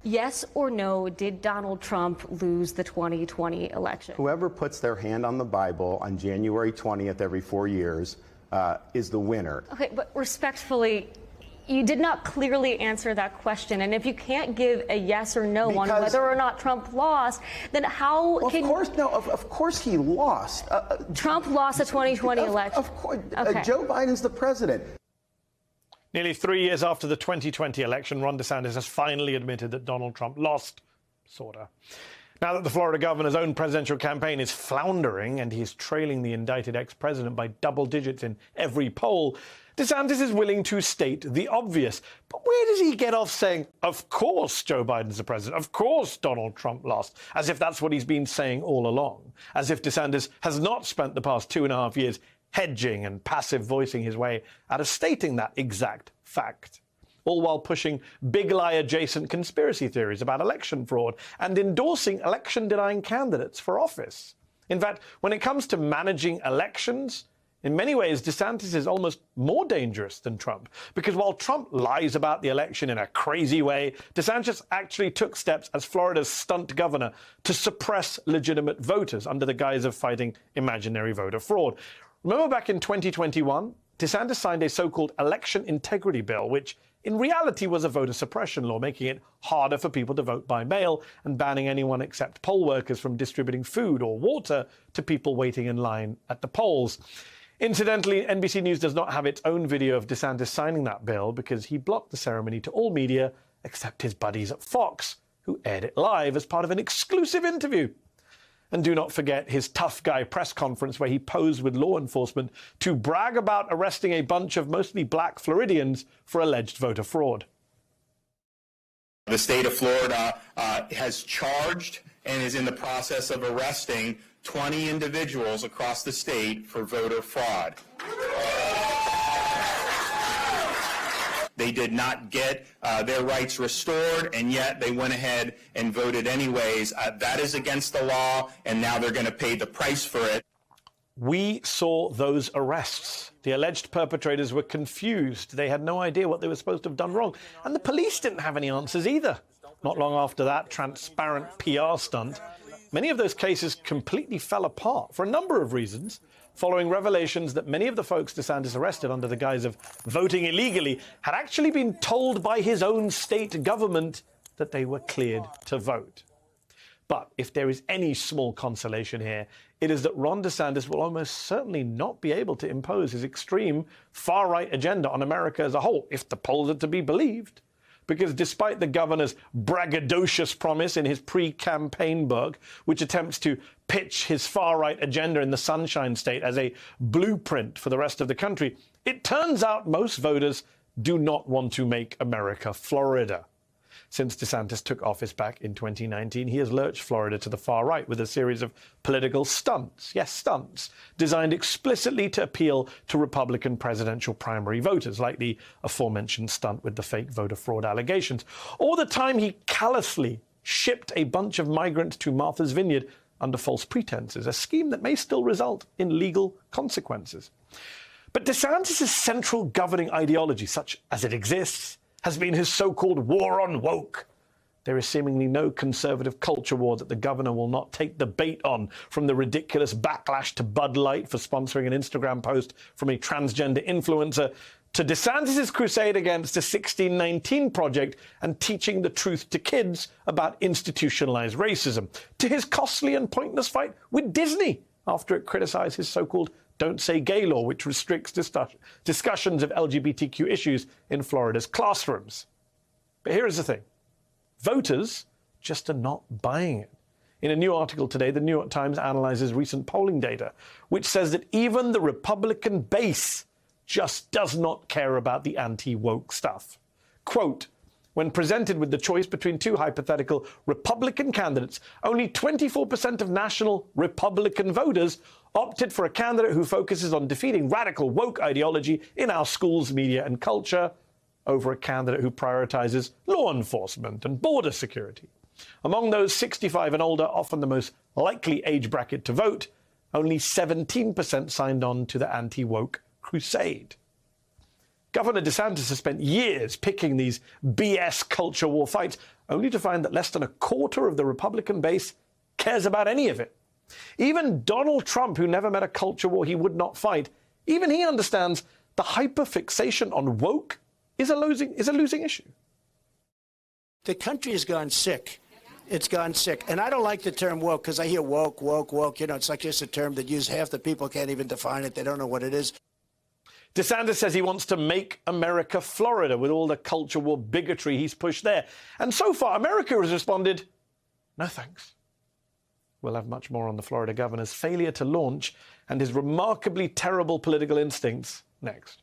Yes or no, did Donald Trump lose the 2020 election? Whoever puts their hand on the Bible on January 20th every 4 years is the winner. Okay, but respectfully, you did not clearly answer that question. And if you can't give a yes or no on whether or not Trump lost, then how can... Of course he lost. Trump lost the 2020 election. Of course. Okay. Joe Biden's the president. Nearly 3 years after the 2020 election, Ron DeSantis has finally admitted that Donald Trump lost, sorta. Now that the Florida governor's own presidential campaign is floundering and he's trailing the indicted ex-president by double digits in every poll, DeSantis is willing to state the obvious. But where does he get off saying, of course Joe Biden's the president, of course Donald Trump lost, as if that's what he's been saying all along, as if DeSantis has not spent the past 2.5 years hedging and passive voicing his way out of stating that exact fact, all while pushing big lie adjacent conspiracy theories about election fraud and endorsing election denying candidates for office. In fact, when it comes to managing elections, in many ways, DeSantis is almost more dangerous than Trump, because while Trump lies about the election in a crazy way, DeSantis actually took steps as Florida's stunt governor to suppress legitimate voters under the guise of fighting imaginary voter fraud. Remember back in 2021, DeSantis signed a so-called election integrity bill, which in reality was a voter suppression law, making it harder for people to vote by mail and banning anyone except poll workers from distributing food or water to people waiting in line at the polls. Incidentally, NBC News does not have its own video of DeSantis signing that bill because he blocked the ceremony to all media except his buddies at Fox, who aired it live as part of an exclusive interview. And do not forget his tough guy press conference where he posed with law enforcement to brag about arresting a bunch of mostly black Floridians for alleged voter fraud. The state of Florida has charged and is in the process of arresting 20 individuals across the state for voter fraud. They did not get their rights restored, and yet they went ahead and voted anyways. That is against the law, and now they're going to pay the price for it. We saw those arrests. The alleged perpetrators were confused. They had no idea what they were supposed to have done wrong. And the police didn't have any answers either. Not long after that transparent PR stunt, many of those cases completely fell apart for a number of reasons, following revelations that many of the folks DeSantis arrested under the guise of voting illegally had actually been told by his own state government that they were cleared to vote. But if there is any small consolation here, it is that Ron DeSantis will almost certainly not be able to impose his extreme far-right agenda on America as a whole, if the polls are to be believed. Because despite the governor's braggadocious promise in his pre-campaign book, which attempts to pitch his far-right agenda in the Sunshine State as a blueprint for the rest of the country, it turns out most voters do not want to make America Florida. Since DeSantis took office back in 2019, he has lurched Florida to the far right with a series of political stunts, yes, stunts, designed explicitly to appeal to Republican presidential primary voters, like the aforementioned stunt with the fake voter fraud allegations. Or the time he callously shipped a bunch of migrants to Martha's Vineyard under false pretenses, a scheme that may still result in legal consequences. But DeSantis' central governing ideology, such as it exists, has been his so-called war on woke. There is seemingly no conservative culture war that the governor will not take the bait on, from the ridiculous backlash to Bud Light for sponsoring an Instagram post from a transgender influencer, to DeSantis' crusade against the 1619 Project and teaching the truth to kids about institutionalized racism, to his costly and pointless fight with Disney after it criticized his so-called Don't Say Gay law, which restricts discussions of LGBTQ issues in Florida's classrooms. But here is the thing. Voters just are not buying it. In a new article today, the New York Times analyzes recent polling data, which says that even the Republican base just does not care about the anti-woke stuff. Quote, when presented with the choice between two hypothetical Republican candidates, only 24% of national Republican voters opted for a candidate who focuses on defeating radical woke ideology in our schools, media and culture over a candidate who prioritizes law enforcement and border security. Among those 65 and older, often the most likely age bracket to vote, only 17% signed on to the anti-woke crusade. Governor DeSantis has spent years picking these BS culture war fights, only to find that less than a quarter of the Republican base cares about any of it. Even Donald Trump, who never met a culture war he would not fight, even he understands the hyperfixation on woke is a losing issue. The country has gone sick. It's gone sick. And I don't like the term woke because I hear woke. You know, it's like just a term that half the people can't even define it. They don't know what it is. DeSantis says he wants to make America Florida with all the culture war bigotry he's pushed there. And so far, America has responded, no thanks. We'll have much more on the Florida governor's failure to launch and his remarkably terrible political instincts next.